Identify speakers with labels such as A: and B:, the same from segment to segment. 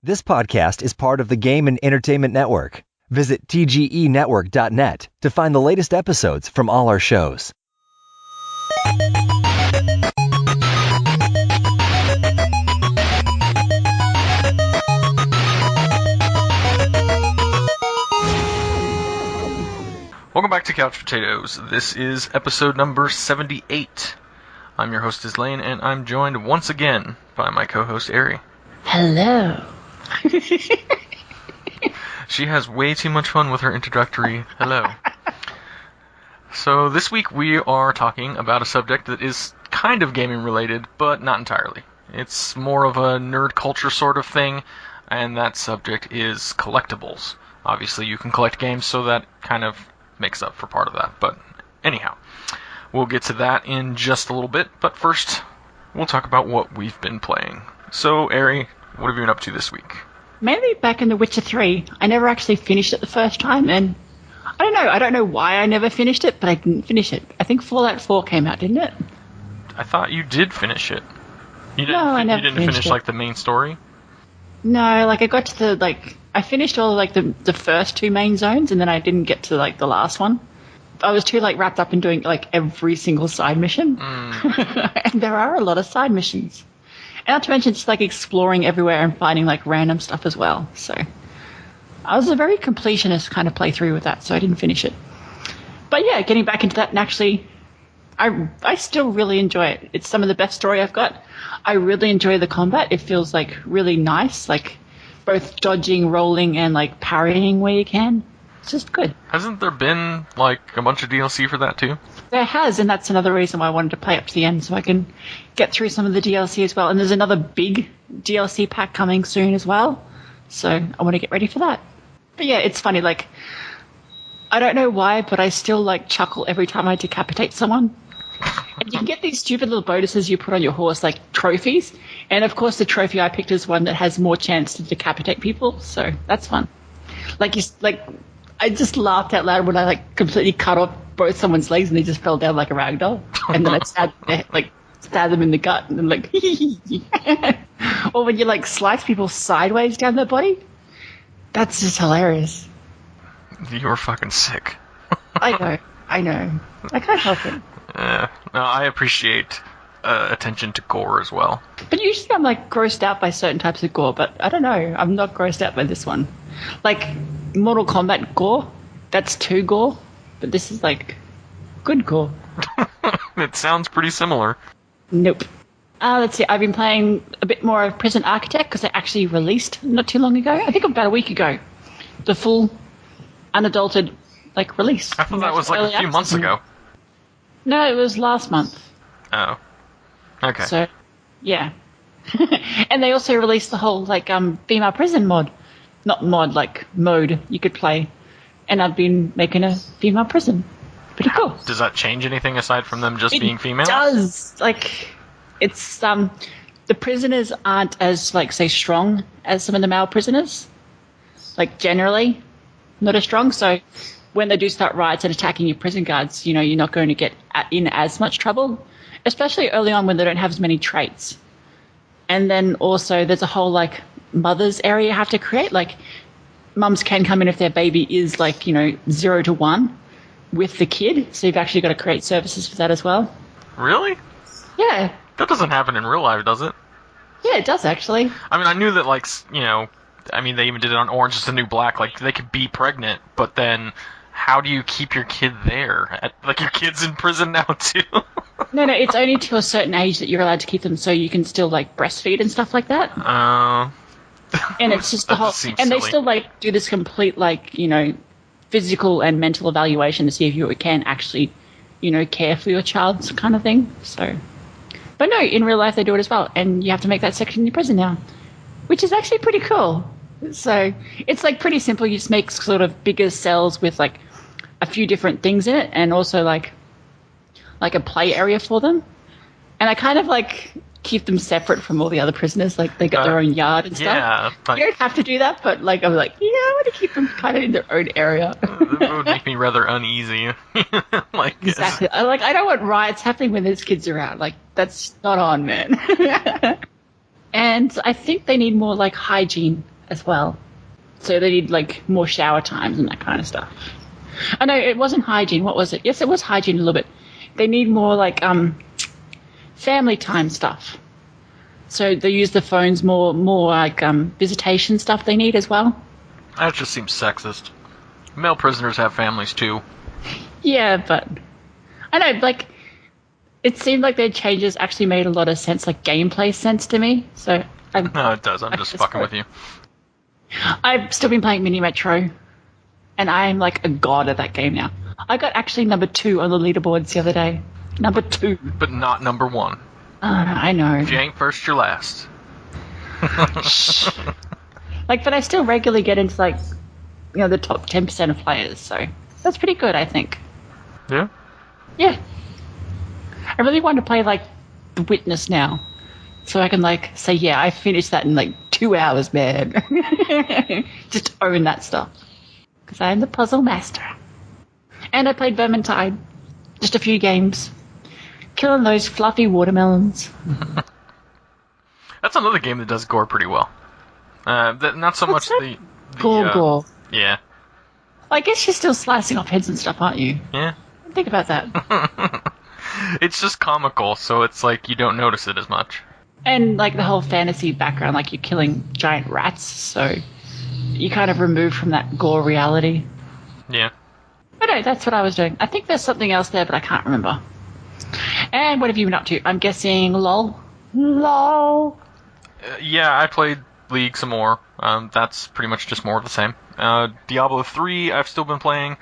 A: This podcast is part of the Game and Entertainment Network. Visit tgenetwork.net to find the latest episodes from all our shows.
B: Welcome back to Couch Potatoes. This is episode number 78. I'm your host, Lane, and I'm joined once again by my co-host, Ari.
C: Hello.
B: She has way too much fun with her introductory hello. So this week we are talking about a subject that is kind of gaming related, but not entirely. It's more of a nerd culture sort of thing, and that subject is collectibles. Obviously you can collect games, so that kind of makes up for part of that. But anyhow, we'll get to that in just a little bit, but first we'll talk about what we've been playing. So, Ari, what have you been up to this week?
C: Mainly back in The Witcher 3. I never actually finished it the first time, and I don't know why I never finished it, but I didn't finish it. I think Fallout 4 came out, didn't it?
B: I thought you did finish it.
C: I never
B: You didn't finish
C: it.
B: like the main story?
C: No, I got to I finished all the first two main zones, and then I didn't get to the last one. I was too wrapped up in doing every single side mission. And there are a lot of side missions. And not to mention just exploring everywhere and finding random stuff as well. So I was a very completionist kind of playthrough with that, so I didn't finish it. But yeah, getting back into that, and actually I still really enjoy it. It's some of the best story I've got. I really enjoy the combat. It feels really nice, both dodging, rolling, and parrying where you can. It's just good.
B: Hasn't there been a bunch of DLC for that too?
C: There has, and that's another reason why I wanted to play up to the end, so I can get through some of the DLC as well. And there's another big DLC pack coming soon as well, so I want to get ready for that. But yeah, it's funny, I don't know why, but I still chuckle every time I decapitate someone. And you can get these stupid little bonuses you put on your horse, trophies. And of course the trophy I picked is one that has more chance to decapitate people, so that's fun. I just laughed out loud when I completely cut off both someone's legs and they just fell down like a rag doll. And then I stabbed them in the gut and then or when you slice people sideways down their body. That's just hilarious.
B: You're fucking sick.
C: I know. I can't help it.
B: No, I appreciate attention to gore as well.
C: But usually I'm grossed out by certain types of gore, but I don't know. I'm not grossed out by this one. Mortal Kombat gore, that's too gore, but this is good gore.
B: It sounds pretty similar.
C: Nope. Let's see, I've been playing a bit more of Prison Architect because they actually released not too long ago. I think about a week ago. The full unadulterated release.
B: I thought that was a few months ago.
C: No, it was last month.
B: Oh. Okay.
C: So, yeah. And they also released the whole female prison mod. Not mod, mode you could play. And I've been making a female prison. Pretty cool.
B: Does that change anything aside from them just being female?
C: It does. It's the prisoners aren't as say strong as some of the male prisoners. Generally not as strong. So when they do start riots and attacking your prison guards, you're not going to get in as much trouble, especially early on when they don't have as many traits. And then also there's a whole mothers area you have to create. Mums can come in if their baby is 0 to 1 with the kid, so you've actually got to create services for that as well.
B: Really?
C: Yeah.
B: That doesn't happen in real life, does it?
C: Yeah, it does actually.
B: I mean, I knew that they even did it on Orange is the New Black, they could be pregnant, but then how do you keep your kid there? Your kid's in prison now too?
C: No, it's only to a certain age that you're allowed to keep them, so you can still breastfeed and stuff like that. And it's just the whole, and
B: silly.
C: they still do this complete physical and mental evaluation to see if you can actually, care for your child kind of thing. So, but no, in real life they do it as well, and you have to make that section in your prison now, which is actually pretty cool. So it's pretty simple. You just make sort of bigger cells with a few different things in it, and also like a play area for them. And I kind of keep them separate from all the other prisoners. They got their own yard and stuff.
B: Yeah.
C: You don't have to do that, but I'm I want to keep them kind of in their own area.
B: It would make me rather uneasy.
C: Exactly. I don't want riots happening when there's kids around. That's not on, man. And I think they need more, like, hygiene as well. So they need, like, more shower times and that kind of stuff. Oh, no, it wasn't hygiene. What was it? Yes, it was hygiene a little bit. They need more, like, family time stuff. So they use the phones more like, visitation stuff they need as well.
B: That just seems sexist. Male prisoners have families, too.
C: Yeah, but I know, like, it seemed like their changes actually made a lot of sense, like gameplay sense to me. So
B: No, it does. I'm just fucking with you.
C: I've still been playing Mini Metro, and I'm like a god at that game now. I got actually number 2 on the leaderboards the other day. Number 2.
B: But not number 1.
C: I know.
B: If you ain't first, you're last.
C: Like, but I still regularly get into, like, you know, the top 10% of players, so that's pretty good, I think.
B: Yeah?
C: Yeah. I really want to play, like, The Witness now. So I can, like, say, yeah, I finished that in, like, 2 hours, man. Just own that stuff. Because I'm the puzzle master. And I played Vermintide. Just a few games. Killing those fluffy watermelons.
B: That's another game that does gore pretty well. Not so
C: What's
B: much
C: that?
B: the
C: Gore.
B: Yeah.
C: Well, I guess you're still slicing off heads and stuff, aren't you?
B: Yeah.
C: Think about that.
B: It's just comical, so it's like you don't notice it as much.
C: And, like, the whole fantasy background, like, you're killing giant rats, so you kind of removed from that gore reality.
B: Yeah.
C: But no, that's what I was doing. I think there's something else there, but I can't remember. And what have you been up to? I'm guessing LOL? LOL.
B: Yeah, I played League some more. That's pretty much just more of the same. Diablo 3, I've still been playing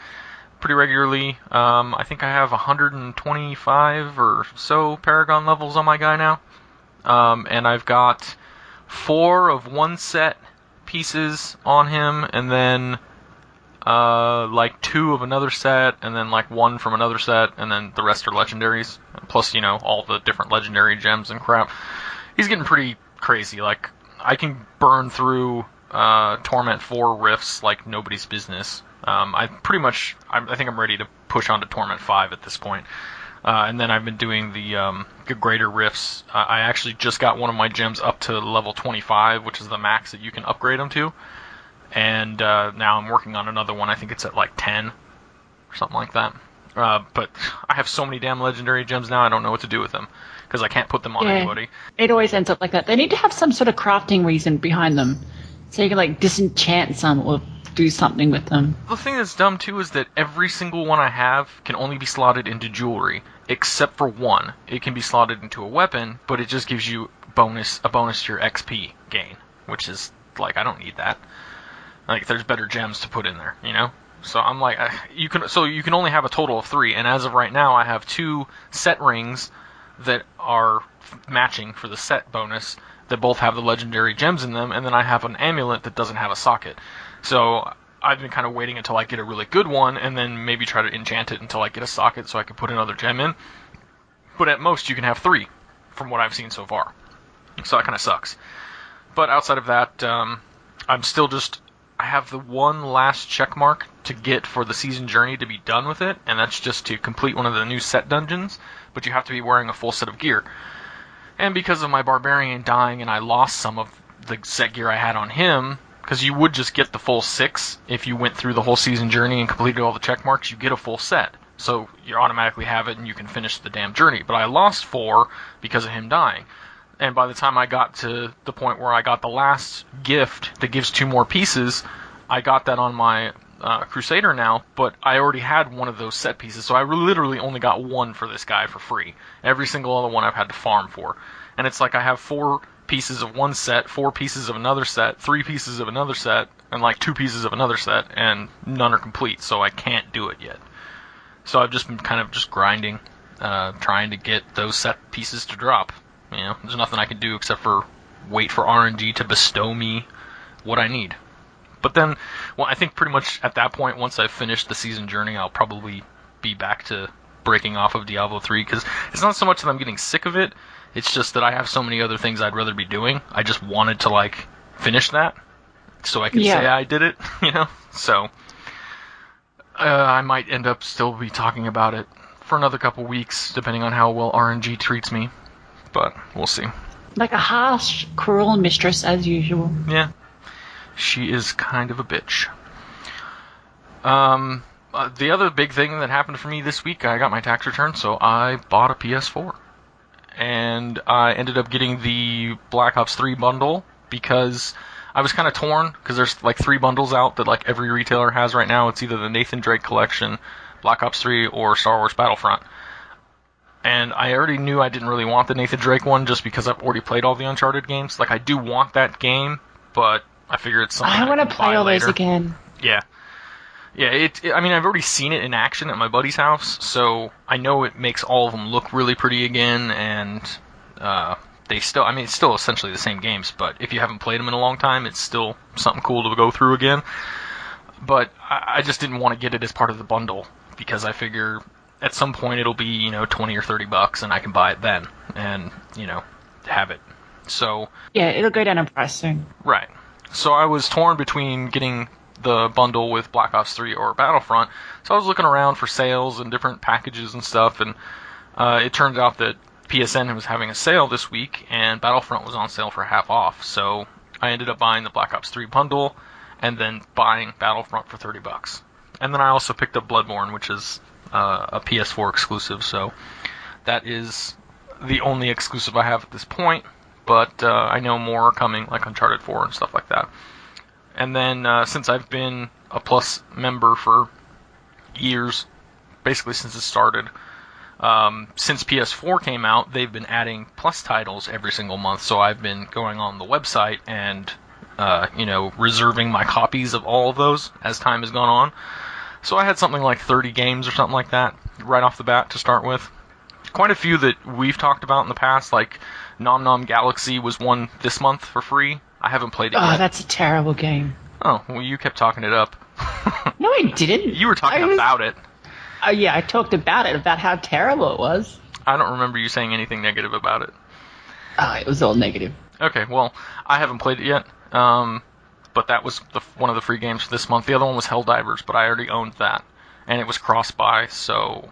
B: pretty regularly. I think I have 125 or so Paragon levels on my guy now. And I've got 4 of one set pieces on him, and then like 2 of another set, and then like 1 from another set, and then the rest are legendaries. Plus, you know, all the different legendary gems and crap. He's getting pretty crazy. Like, I can burn through Torment 4 rifts like nobody's business. I think I'm ready to push on to Torment 5 at this point. And then I've been doing the greater rifts. I actually just got one of my gems up to level 25, which is the max that you can upgrade them to. And now I'm working on another one. I think it's at like 10 or something like that. But I have so many damn legendary gems now, I don't know what to do with them. Because I can't put them on anybody.
C: It always ends up like that. They need to have some sort of crafting reason behind them. So you can, like, disenchant some or do something with them.
B: The thing that's dumb, too, is that every single one I have can only be slotted into jewelry. Except for one. It can be slotted into a weapon, but it just gives you a bonus to your XP gain. Which is, like, I don't need that. Like, there's better gems to put in there, you know? So I'm like, you can only have a total of 3, and as of right now, I have 2 set rings that are matching for the set bonus that both have the legendary gems in them, and then I have an amulet that doesn't have a socket. So I've been kind of waiting until I get a really good one, and then maybe try to enchant it until I get a socket so I can put another gem in. But at most, you can have 3, from what I've seen so far. So that kind of sucks. But outside of that, I'm still just... I have the one last check mark to get for the season journey to be done with it, and that's just to complete one of the new set dungeons, but you have to be wearing a full set of gear. And because of my barbarian dying and I lost some of the set gear I had on him, because you would just get the full 6 if you went through the whole season journey and completed all the check marks, you get a full set. So you automatically have it and you can finish the damn journey. But I lost 4 because of him dying. And by the time I got to the point where I got the last gift that gives 2 more pieces, I got that on my Crusader now, but I already had one of those set pieces, so I literally only got 1 for this guy for free. Every single other one I've had to farm for. And it's like I have 4 pieces of one set, 4 pieces of another set, 3 pieces of another set, and like 2 pieces of another set, and none are complete, so I can't do it yet. So I've just been kind of just grinding, trying to get those set pieces to drop. You know, there's nothing I can do except for wait for RNG to bestow me what I need. But then, well, I think pretty much at that point, once I've finished the season journey, I'll probably be back to breaking off of Diablo 3, because it's not so much that I'm getting sick of it, it's just that I have so many other things I'd rather be doing. I just wanted to, like, finish that, so I could say I did it, you know? So, I might end up still be talking about it for another couple weeks, depending on how well RNG treats me. But we'll see.
C: Like a harsh, cruel mistress as usual.
B: Yeah. She is kind of a bitch. The other big thing that happened for me this week, I got my tax return, so I bought a PS4. And I ended up getting the Black Ops 3 bundle because I was kind of torn, because there's like 3 bundles out that like every retailer has right now. It's either the Nathan Drake Collection, Black Ops 3, or Star Wars Battlefront. And I already knew I didn't really want the Nathan Drake one just because I've already played all the Uncharted games. Like, I do want that game, but I figure it's something
C: I want to
B: can
C: play
B: buy
C: all
B: later.
C: those again.
B: Yeah. Yeah, I mean, I've already seen it in action at my buddy's house, so I know it makes all of them look really pretty again, and they still, I mean, it's still essentially the same games, but if you haven't played them in a long time, it's still something cool to go through again. But I just didn't want to get it as part of the bundle, because I figure at some point it'll be, $20 or $30, and I can buy it then, and, have it. So...
C: Yeah, it'll go down in price soon.
B: Right. So I was torn between getting the bundle with Black Ops 3 or Battlefront, so I was looking around for sales and different packages and stuff, and it turned out that PSN was having a sale this week, and Battlefront was on sale for half off, so I ended up buying the Black Ops 3 bundle, and then buying Battlefront for $30. And then I also picked up Bloodborne, which is a PS4 exclusive, so that is the only exclusive I have at this point, but I know more are coming, like Uncharted 4 and stuff like that. And then, since I've been a Plus member for years, basically since it started, since PS4 came out, they've been adding Plus titles every single month, so I've been going on the website and, reserving my copies of all of those as time has gone on. So I had something like 30 games or something like that right off the bat to start with. Quite a few that we've talked about in the past, like Nom Nom Galaxy was one this month for free. I haven't played it yet.
C: Oh, that's a terrible game.
B: Oh, well, you kept talking it up.
C: No, I didn't.
B: You were talking about it.
C: Oh, yeah, I talked about it, about how terrible it was.
B: I don't remember you saying anything negative about it.
C: Oh, it was all negative.
B: Okay, well, I haven't played it yet, but that was one of the free games for this month. The other one was Helldivers, but I already owned that, and it was cross-buy, so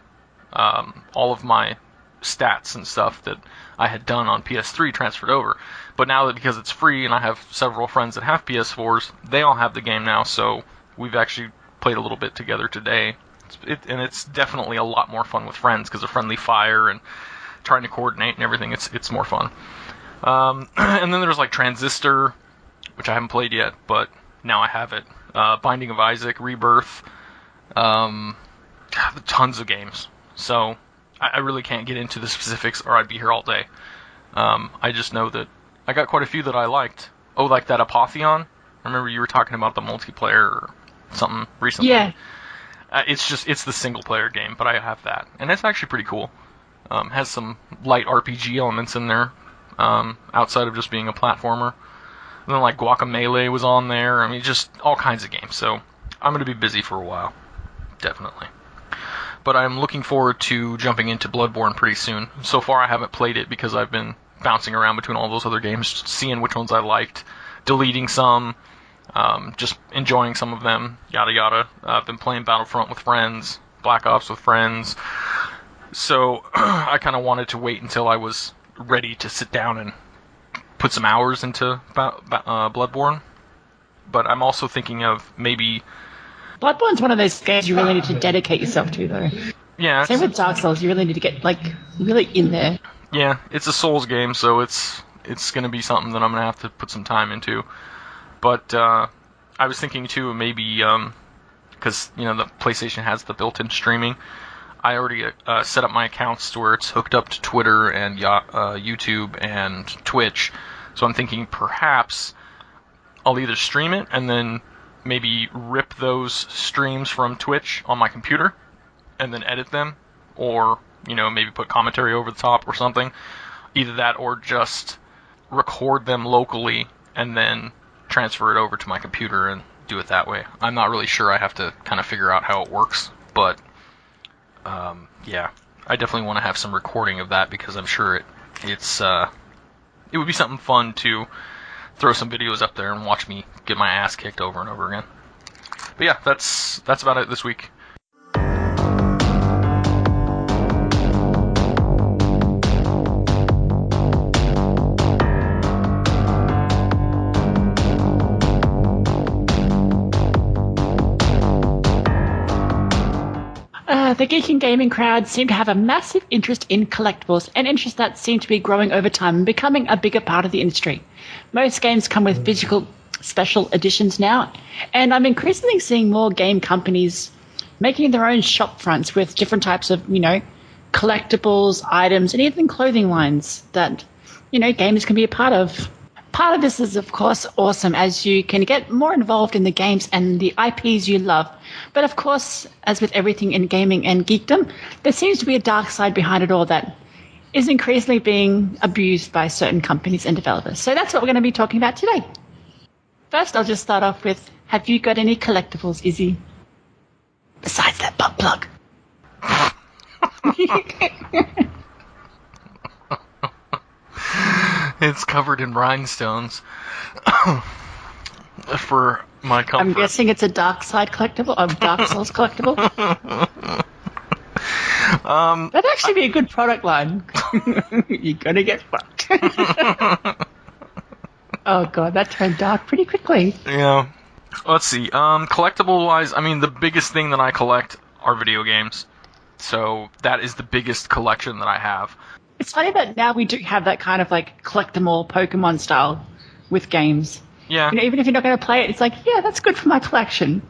B: all of my stats and stuff that I had done on PS3 transferred over. But now that because it's free and I have several friends that have PS4s, they all have the game now, so we've actually played a little bit together today. And it's definitely a lot more fun with friends because of friendly fire and trying to coordinate and everything. It's more fun. And then there's like Transistor, which I haven't played yet, but now I have it. Binding of Isaac, Rebirth, tons of games. So I really can't get into the specifics or I'd be here all day. I just know that I got quite a few that I liked. Oh, like that Apotheon? I remember you were talking about the multiplayer or something recently.
C: Yeah.
B: It's the single player game, but I have that. And it's actually pretty cool. Has some light RPG elements in there, outside of just being a platformer. And then like Guacamelee was on there. I mean, just all kinds of games. So I'm going to be busy for a while. Definitely. But I'm looking forward to jumping into Bloodborne pretty soon. So far I haven't played it because I've been bouncing around between all those other games, seeing which ones I liked, deleting some, just enjoying some of them, yada yada. I've been playing Battlefront with friends, Black Ops with friends. So I kind of wanted to wait until I was ready to sit down and put some hours into Bloodborne. But I'm also thinking of maybe...
C: Bloodborne's one of those games you really need to dedicate yourself to, though.
B: Yeah.
C: Same with Dark Souls, you really need to get, really in there. Yeah,
B: it's a Souls game, so it's going to be something that I'm going to have to put some time into. But I was thinking, too, maybe, because, the PlayStation has the built-in streaming, I already set up my accounts to where it's hooked up to Twitter and YouTube and Twitch, so I'm thinking perhaps I'll either stream it and then maybe rip those streams from Twitch on my computer and then edit them, or maybe put commentary over the top or something. Either that or just record them locally and then transfer it over to my computer and do it that way. I'm not really sure. I have to kind of figure out how it works, but yeah, I definitely want to have some recording of that because I'm sure it would be something fun to throw some videos up there and watch me get my ass kicked over and over again. But yeah, that's about it this week.
C: The geek and gaming crowd seem to have a massive interest in collectibles, an interest that seems to be growing over time and becoming a bigger part of the industry. Most games come with physical special editions now, and I'm increasingly seeing more game companies making their own shop fronts with different types of, collectibles, items, and even clothing lines that, gamers can be a part of. Part of this is, of course, awesome as you can get more involved in the games and the IPs you love. But of course, as with everything in gaming and geekdom, there seems to be a dark side behind it all that is increasingly being abused by certain companies and developers. So that's what we're going to be talking about today. First, I'll just start off with, have you got any collectibles, Izzy? Besides that butt plug.
B: It's covered in rhinestones for my comfort.
C: I'm guessing it's a Dark Side collectible, a Dark Souls collectible. That'd actually be a good product line. You're gonna get fucked. Oh god, that turned dark pretty quickly.
B: Yeah. Let's see. Collectible-wise, I mean, the biggest thing that I collect are video games. So that is the biggest collection that I have.
C: It's funny that now we do have that kind of like collect-em-all Pokemon style with games.
B: Yeah.
C: Even if you're not going to play it, it's like, yeah, that's good for my collection.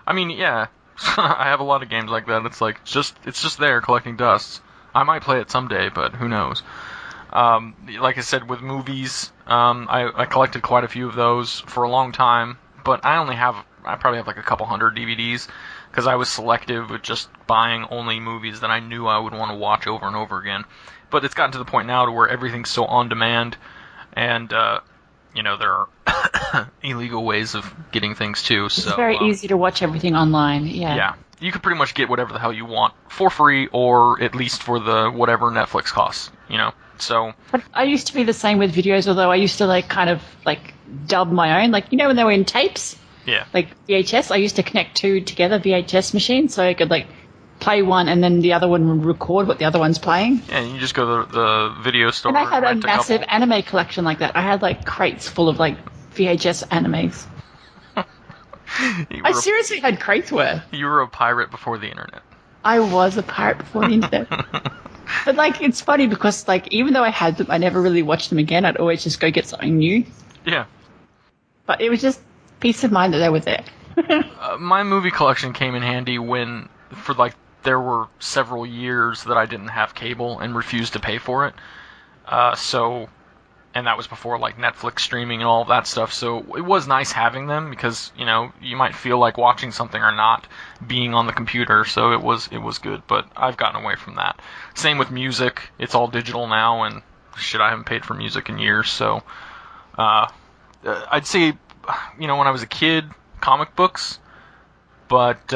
B: I mean, yeah. I have a lot of games like that. It's like it's just there collecting dust. I might play it someday, but who knows? Like I said, with movies, I collected quite a few of those for a long time, but I probably have like a couple hundred DVDs because I was selective with just buying only movies that I knew I would want to watch over and over again. But it's gotten to the point now to where everything's so on demand, and there are illegal ways of getting things too. So
C: it's very easy to watch everything online. Yeah.
B: Yeah, you can pretty much get whatever the hell you want for free, or at least for the whatever Netflix costs. So.
C: But I used to be the same with videos, although I used to kind of dub my own, when they were in tapes.
B: Yeah.
C: Like VHS, I used to connect two together VHS machines, so I could play one and then the other one would record what the other one's playing.
B: Yeah, you just go to the video store.
C: And I had a
B: rent
C: massive
B: couple.
C: anime collection like that. I had crates full of VHS animes. I seriously had crates worth.
B: You were a pirate before the internet.
C: I was a pirate before the internet. But it's funny because even though I had them, I never really watched them again. I'd always just go get something new.
B: Yeah.
C: But it was just peace of mind that they were there.
B: My movie collection came in handy when, there were several years that I didn't have cable and refused to pay for it. And that was before Netflix streaming and all of that stuff. So it was nice having them because, you might feel like watching something or not being on the computer. So it was good, but I've gotten away from that. Same with music. It's all digital now, and shit, I haven't paid for music in years. So I'd say, when I was a kid, comic books, but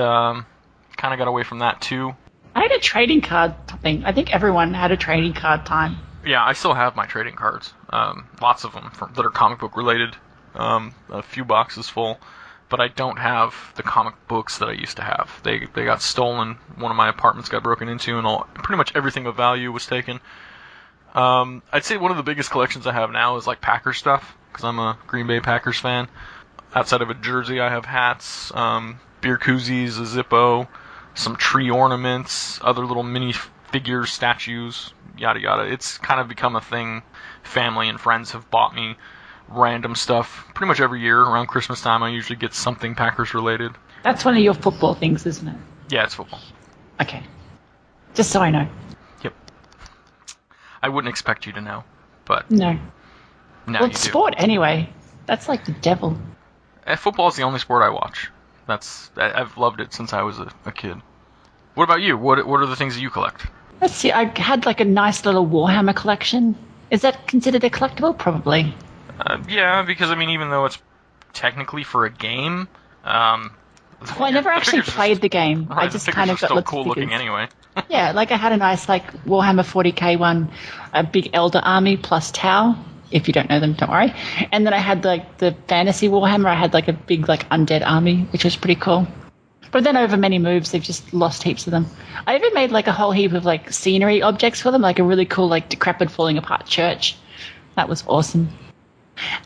B: kind of got away from that too.
C: I had a trading card thing. I think everyone had a trading card time.
B: Yeah, I still have my trading cards. Lots of them that are comic book related. A few boxes full, but I don't have the comic books that I used to have. They got stolen. One of my apartments got broken into, and pretty much everything of value was taken. I'd say one of the biggest collections I have now is Packers stuff, because I'm a Green Bay Packers fan. Outside of a jersey, I have hats, beer koozies, a Zippo, some tree ornaments, other little mini figures, statues, yada yada. It's kind of become a thing. Family and friends have bought me random stuff pretty much every year. Around Christmas time, I usually get something Packers related.
C: That's one of your football things, isn't it?
B: Yeah, it's football.
C: Okay. Just so I know.
B: Yep. I wouldn't expect you to know, but
C: no.
B: Now
C: Well,
B: you
C: it's
B: do.
C: sport anyway. That's like the devil.
B: Football is the only sport I watch. I've loved it since I was a kid. What about you? What are the things that you collect?
C: Let's see. I had a nice little Warhammer collection. Is that considered a collectible? Probably.
B: Yeah, because even though it's technically for a game,
C: Well, I never actually played the game.
B: Right,
C: I just
B: the
C: kind of
B: figures
C: got
B: are still cool
C: figures.
B: looking anyway.
C: Yeah, I had a nice Warhammer 40k one, a big Elder army plus Tau. If you don't know them, don't worry. And then I had the fantasy Warhammer. I had a big undead army, which was pretty cool. But then over many moves, they've just lost heaps of them. I even made a whole heap of scenery objects for them, a really cool decrepit falling apart church. That was awesome.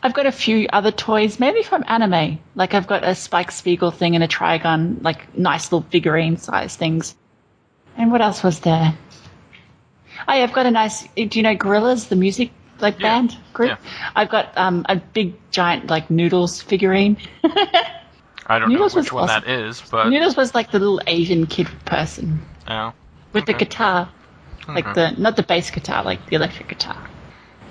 C: I've got a few other toys, mainly from anime. I've got a Spike Spiegel thing and a Trigon, nice little figurine size things. And what else was there? Oh, yeah, I've got a nice. Do you know Gorillaz, the music band group?
B: Yeah.
C: I've got a big giant Noodles figurine.
B: I don't
C: Noodles
B: know which
C: was
B: one
C: awesome.
B: that is, but
C: Noodles was like the little Asian kid person
B: yeah,
C: with the
B: okay.
C: guitar, like the not the bass guitar, like the electric guitar.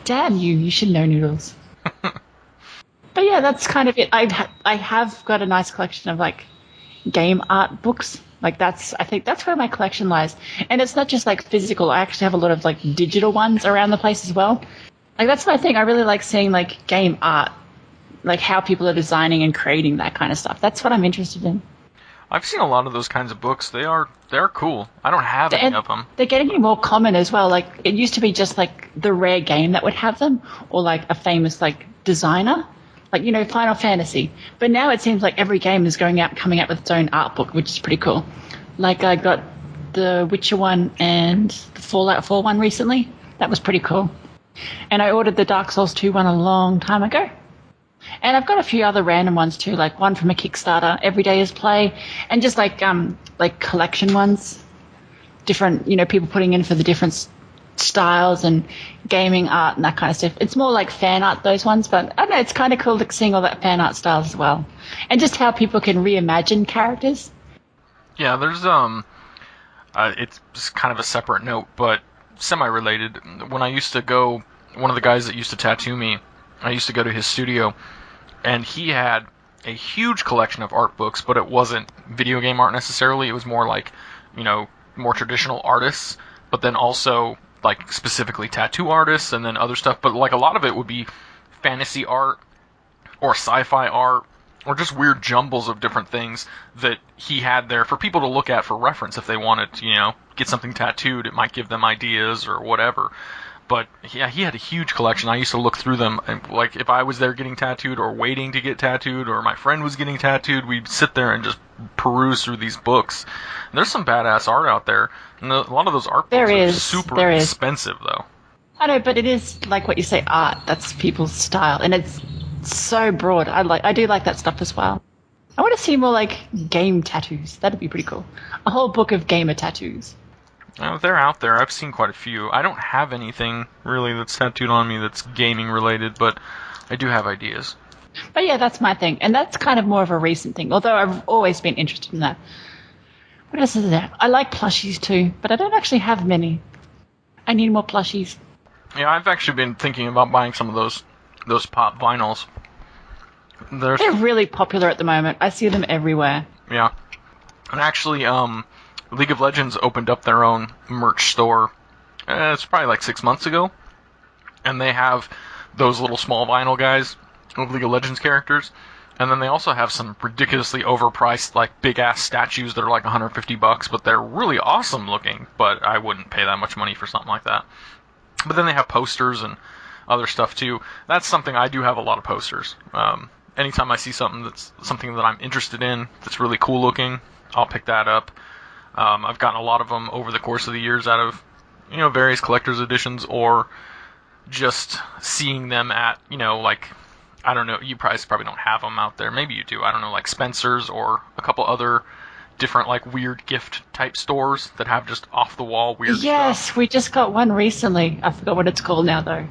C: Damn you! You should know Noodles. But yeah, that's kind of it. I have got a nice collection of game art books. I think that's where my collection lies. And it's not just physical. I actually have a lot of digital ones around the place as well. That's my thing. I really like seeing game art, how people are designing and creating that kind of stuff. That's what I'm interested in.
B: I've seen a lot of those kinds of books. They're cool. I don't have any of them.
C: They're getting more common as well. It used to be just the rare game that would have them, or a famous designer. Final Fantasy. But now it seems like every game is coming out with its own art book, which is pretty cool. I got the Witcher one and the Fallout 4 one recently. That was pretty cool. And I ordered the Dark Souls 2 one a long time ago. And I've got a few other random ones too, one from a Kickstarter, Every Day is Play, and just collection ones. Different, people putting in for the different styles and gaming art and that kind of stuff. It's more like fan art, those ones, but I don't know, it's kind of cool seeing all that fan art styles as well. And just how people can reimagine characters.
B: Yeah, there's it's just kind of a separate note, but semi-related. When I used to go, one of the guys that used to tattoo me, I used to go to his studio, and he had a huge collection of art books, but it wasn't video game art necessarily. It was more more traditional artists, but then also specifically tattoo artists and then other stuff. But a lot of it would be fantasy art or sci-fi art or just weird jumbles of different things that he had there for people to look at for reference if they wanted to, get something tattooed. It might give them ideas or whatever. But yeah, he had a huge collection. I used to look through them, and if I was there getting tattooed or waiting to get tattooed, or my friend was getting tattooed, we'd sit there and just peruse through these books. And there's some badass art out there, and a lot of those art books are super expensive, though.
C: I know, but it is what you say, art. That's people's style, and it's so broad. I do like that stuff as well. I want to see more game tattoos. That'd be pretty cool. A whole book of gamer tattoos.
B: They're out there. I've seen quite a few. I don't have anything really that's tattooed on me that's gaming related, but I do have ideas.
C: But yeah, that's my thing. And that's kind of more of a recent thing, although I've always been interested in that. What else is there? I like plushies too, but I don't actually have many. I need more plushies.
B: Yeah, I've actually been thinking about buying some of those pop vinyls.
C: They're really popular at the moment. I see them everywhere.
B: Yeah. And actually, League of Legends opened up their own merch store. It's probably 6 months ago. And they have those little small vinyl guys of League of Legends characters. And then they also have some ridiculously overpriced, big-ass statues that are $150, but they're really awesome looking. But I wouldn't pay that much money for something like that. But then they have posters and other stuff, too. That's something I do have a lot of posters. Anytime I see something that I'm interested in, that's really cool looking, I'll pick that up. I've gotten a lot of them over the course of the years out of, various collector's editions or just seeing them at, I don't know, you probably don't have them out there. Maybe you do. I don't know, Spencer's or a couple other different, weird gift type stores that have just off the wall weird stuff.
C: Yes, we just got one recently. I forgot what it's called now, though.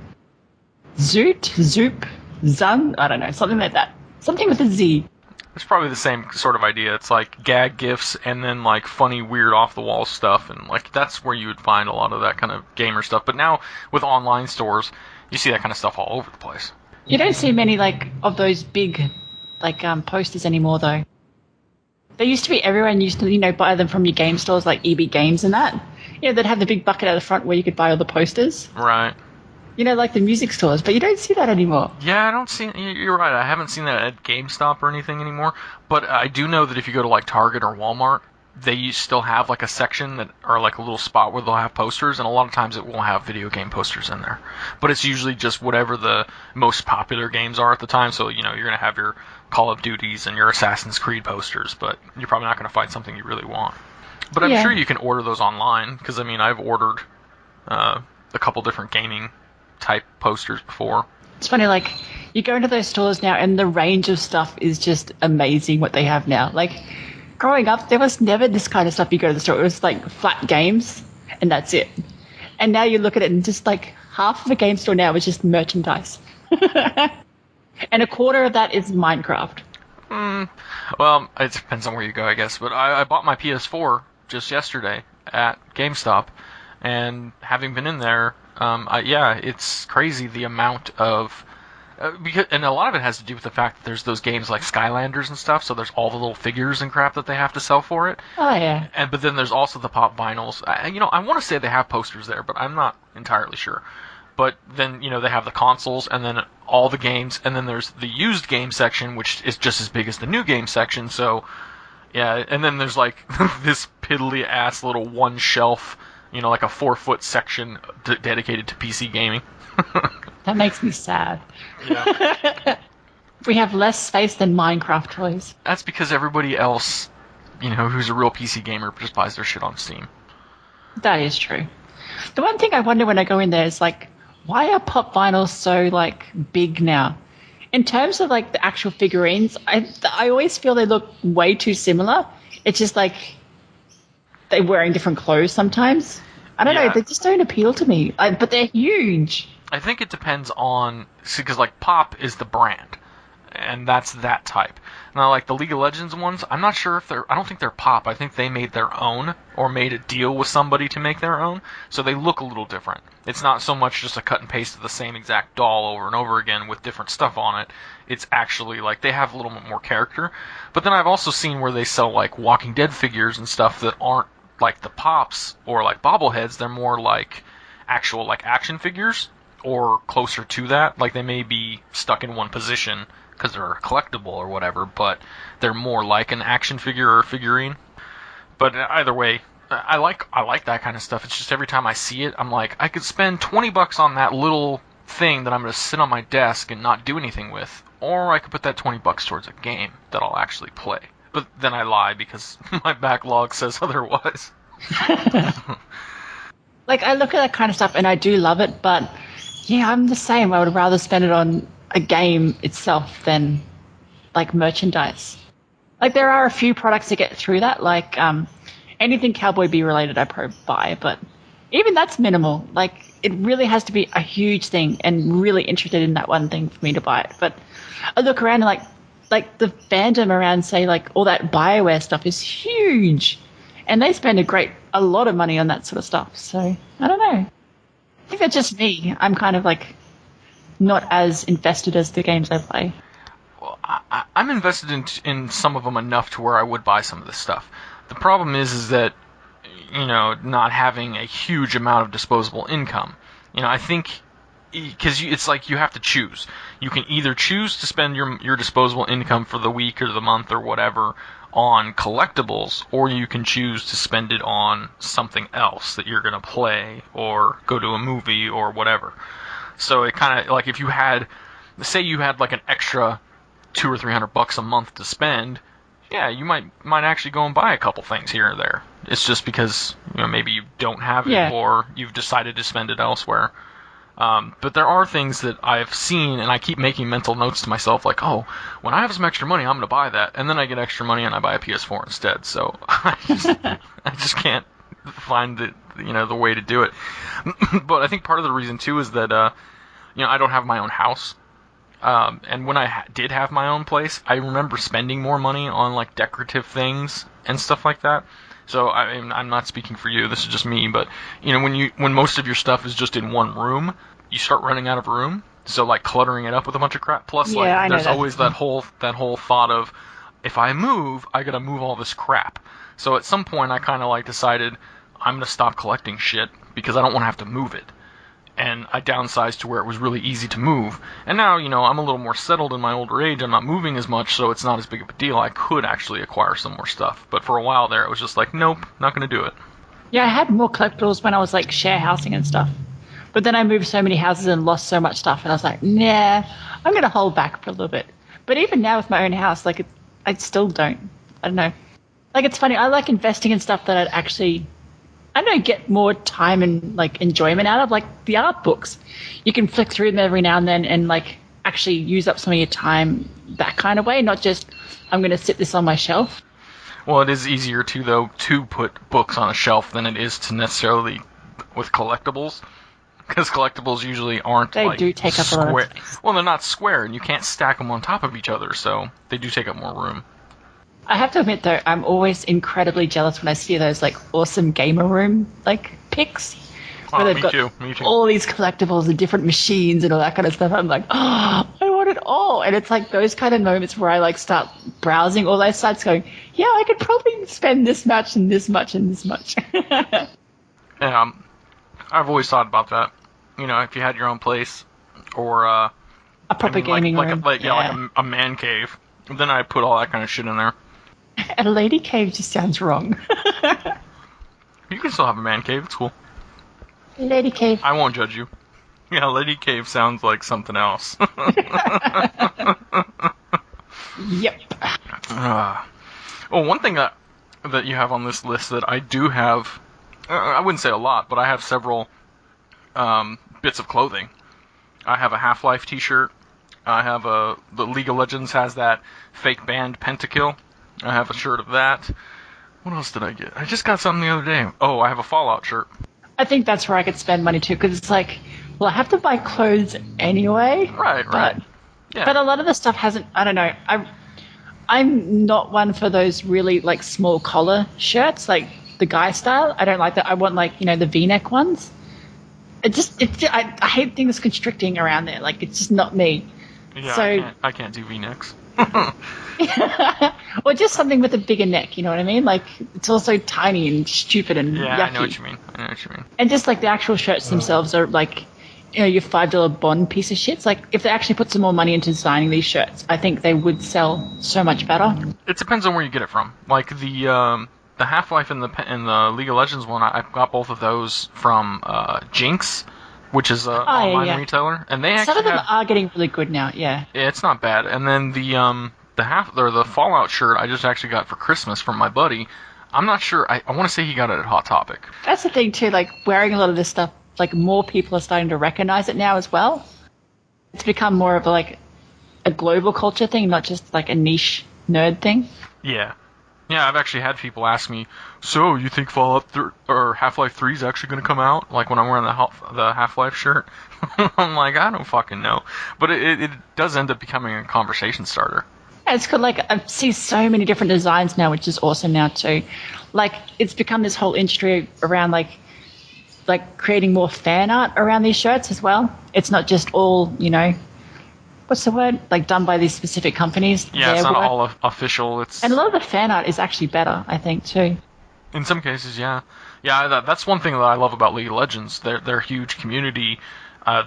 C: Zoop, Zun? I don't know, something like that. Something with a Z.
B: It's probably the same sort of idea. It's gag gifts and then funny, weird, off-the-wall stuff, and that's where you would find a lot of that kind of gamer stuff. But now with online stores, you see that kind of stuff all over the place.
C: You don't see many of those big posters anymore, though. They used to be everyone used to buy them from your game stores like EB Games and that. They'd have the big bucket at the front where you could buy all the posters.
B: Right.
C: The music stores, but you don't see that anymore.
B: Yeah, I don't see. You're right. I haven't seen that at GameStop or anything anymore. But I do know that if you go to Target or Walmart, they still have a section that or a little spot where they'll have posters, and a lot of times it won't have video game posters in there. But it's usually just whatever the most popular games are at the time. So you're gonna have your Call of Duties and your Assassin's Creed posters, but you're probably not gonna find something you really want. But I'm sure you can order those online because I've ordered a couple different gaming type posters before.
C: It's funny, you go into those stores now and the range of stuff is just amazing what they have now. growing up, there was never this kind of stuff you go to the store. It was like flat games, and that's it. And now you look at it, and just like half of a game store now is just merchandise. And a quarter of that is Minecraft.
B: Well, it depends on where you go, I guess. But I bought my PS4 just yesterday at GameStop, and having been in there, it's crazy the amount of and a lot of it has to do with the fact that there's those games like Skylanders and stuff. So there's all the little figures and crap that they have to sell for it.
C: Oh yeah.
B: But then there's also the pop vinyls. I want to say they have posters there, but I'm not entirely sure. But then, they have the consoles, and then all the games, and then there's the used game section, which is just as big as the new game section. So, yeah, and then there's like this piddly-ass little one shelf, like a 4-foot section dedicated to PC gaming.
C: That makes me sad.
B: Yeah.
C: We have less space than Minecraft toys.
B: That's because everybody else, who's a real PC gamer, just buys their shit on Steam.
C: That is true. The one thing I wonder when I go in there is like, why are pop vinyls so like big now? In terms of like the actual figurines, I always feel they look way too similar. It's just like they're wearing different clothes sometimes. I don't know, they just don't appeal to me. But they're huge.
B: I think it depends on, because like Pop is the brand, and that's that type. Now, like the League of Legends ones, I'm not sure if I don't think they're Pop. I think they made their own, or made a deal with somebody to make their own, so they look a little different. It's not so much just a cut and paste of the same exact doll over and over again with different stuff on it. It's actually like they have a little bit more character. But then I've also seen where they sell like Walking Dead figures and stuff that aren't like the Pops or like bobbleheads. They're more like actual like action figures, or closer to that. Like they may be stuck in one position because they're a collectible or whatever, but they're more like an action figure or figurine. But either way, I like that kind of stuff. It's just every time I see it, I'm like, I could spend $20 on that little thing that I'm going to sit on my desk and not do anything with, or I could put that $20 towards a game that I'll actually play. But then I lie because my backlog says otherwise.
C: Like, I look at that kind of stuff and I do love it, but yeah, I'm the same. I would rather spend it on a game itself than like merchandise. Like, there are a few products to get through that, like anything Cowboy Bebop related I probably buy, but even that's minimal. Like, it really has to be a huge thing and really interested in that one thing for me to buy it. But I look around and like the fandom around, say, like all that BioWare stuff is huge, and they spend a lot of money on that sort of stuff. So I don't know. I think that's just me. I'm kind of like not as invested as the games I play.
B: Well, I'm invested in some of them enough to where I would buy some of this stuff. The problem is that, not having a huge amount of disposable income. I think because it's like you have to choose. You can either choose to spend your disposable income for the week or the month or whatever on collectibles, or you can choose to spend it on something else that you're going to play or go to a movie or whatever. So it kind of like if you had, say you had like an extra $200 or $300 a month to spend, yeah, you might actually go and buy a couple things here or there. It's just because maybe you don't have it, or you've decided to spend it elsewhere. But there are things that I've seen, and I keep making mental notes to myself, like, oh, when I have some extra money, I'm going to buy that. And then I get extra money and I buy a PS4 instead. So I just can't find the way to do it. But I think part of the reason, too, is that, I don't have my own house. And when I did have my own place, I remember spending more money on, like, decorative things and stuff like that. So I'm not speaking for you. This is just me. But when most of your stuff is just in one room, you start running out of room. So like cluttering it up with a bunch of crap. Plus, there's always that whole thought of, if I move, I gotta move all this crap. So at some point, I kind of like decided I'm gonna stop collecting shit because I don't want to have to move it. And I downsized to where it was really easy to move. And now, I'm a little more settled in my older age. I'm not moving as much, so it's not as big of a deal. I could actually acquire some more stuff. But for a while there, it was just like, nope, not going to do it.
C: Yeah, I had more collectibles when I was like share housing and stuff. But then I moved so many houses and lost so much stuff. And I was like, nah, I'm going to hold back for a little bit. But even now with my own house, like, I still don't. I don't know. Like, it's funny. I like investing in stuff that I'd actually, get more time and like enjoyment out of, like the art books. You can flick through them every now and then and like actually use up some of your time that kind of way, not just I'm going to sit this on my shelf.
B: Well, it is easier to put books on a shelf than it is to necessarily with collectibles. Because collectibles usually aren't
C: They do take up a lot of
B: square.
C: space.
B: Well, they're not square, and you can't stack them on top of each other, so they do take up more room.
C: I have to admit, though, I'm always incredibly jealous when I see those awesome gamer room pics where they've got
B: Me too.
C: all these collectibles and different machines and all that kind of stuff. I'm like, oh, I want it all. And it's those kind of moments where I start browsing all those sites, going, yeah, I could probably spend this much and this much and this much.
B: Yeah, I've always thought about that. If you had your own place, or
C: A proper gaming room.
B: like a man cave, then I put all that kind of shit in there.
C: And a lady cave just sounds wrong.
B: You can still have a man cave. It's cool.
C: Lady cave.
B: I won't judge you. Yeah, lady cave sounds like something else.
C: Yep.
B: One thing that you have on this list that I do have, I wouldn't say a lot, but I have several bits of clothing. I have a Half-Life t-shirt. I have the League of Legends has that fake band Pentakill. I have a shirt of that. What else did I get? I just got something the other day. Oh, I have a Fallout shirt.
C: I think that's where I could spend money too, because it's I have to buy clothes anyway.
B: Right. Yeah.
C: But a lot of the stuff hasn't. I don't know. I'm not one for those really small collar shirts, like the guy style. I don't like that. I want the V-neck ones. I hate things constricting around there. It's just not me.
B: Yeah,
C: so,
B: I can't do V-necks.
C: or just something with a bigger neck. You know what I mean? It's also tiny and stupid and
B: yeah,
C: yucky.
B: I know what you mean.
C: And just the actual shirts themselves are your $5 Bond piece of shit. If they actually put some more money into designing these shirts, I think they would sell so much better.
B: It depends on where you get it from. The Half-Life and the League of Legends one, I got both of those from Jinx, which is an online retailer, and they actually
C: some of them are getting really good now. Yeah,
B: it's not bad. And then the Fallout shirt I just actually got for Christmas from my buddy. I'm not sure. I want to say he got it at Hot Topic.
C: That's the thing too. Wearing a lot of this stuff, more people are starting to recognize it now as well. It's become more of a global culture thing, not just a niche nerd thing.
B: Yeah. Yeah, I've actually had people ask me, so you think Fallout or Half-Life 3 is actually going to come out? When I'm wearing the Half-Life shirt? I'm like, I don't fucking know. But it does end up becoming a conversation starter.
C: Yeah, it's good. I see so many different designs now, which is awesome now too. It's become this whole industry around creating more fan art around these shirts as well. It's not just all, what's the word? Done by these specific companies.
B: Yeah, it's not all official.
C: And a lot of the fan art is actually better, I think, too.
B: In some cases, yeah. Yeah, that's one thing that I love about League of Legends. Their huge community.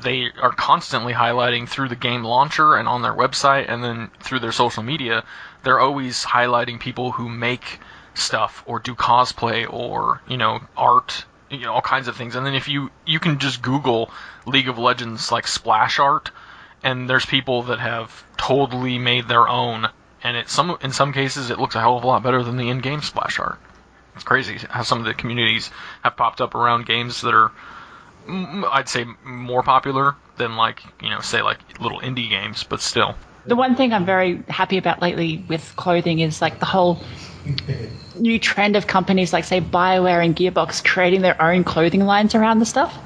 B: They are constantly highlighting through the game launcher and on their website, and then through their social media. They're always highlighting people who make stuff or do cosplay or art, all kinds of things. And then if you can just Google League of Legends splash art. And there's people that have totally made their own, and in some cases it looks a hell of a lot better than the in-game splash art. It's crazy how some of the communities have popped up around games that are, I'd say, more popular than say little indie games, but still.
C: The one thing I'm very happy about lately with clothing is the whole new trend of companies say BioWare and Gearbox creating their own clothing lines around the stuff.